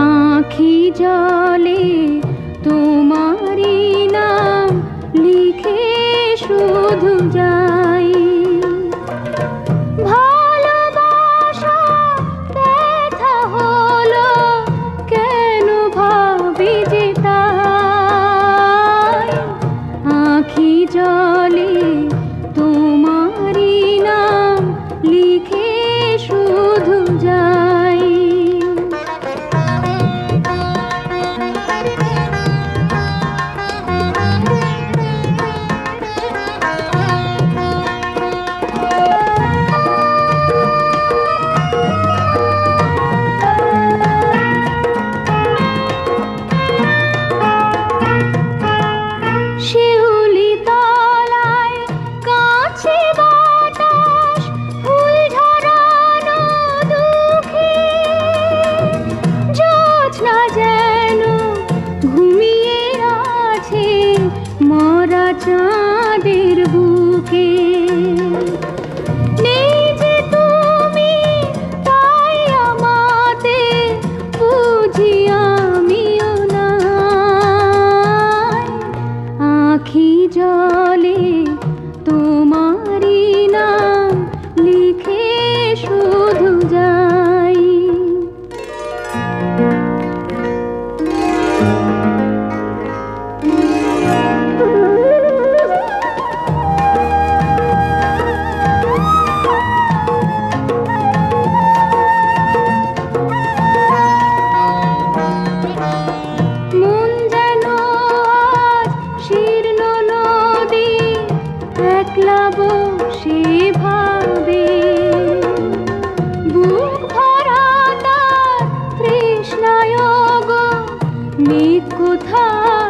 আঁখি জলে তোমারি নাম লিখে শুধু যাই, ভালোবাসা ব্যথা হলো কেন ভাবি যে তাই। আঁখি জলে তোমারি নাম লিখে শুধু যাই। শিউলি তলায় কাছে বাতাস ফুল ঝরানো দুঃখে, জ্যোৎস্না যেন ঘুমিয়ে আছে মরা চাঁদের বুকে। নেই যে তুমি তাই আমাতে বুঝি আমিও নাই। আঁখি জলে তোমারি নাম লিখে শুধু যাই। মন যেন আজ শীর্ণ নদী, একলা বসে ভাবে, বুক ভরা তার তৃষ্ণায় গো মেঘ কোথায়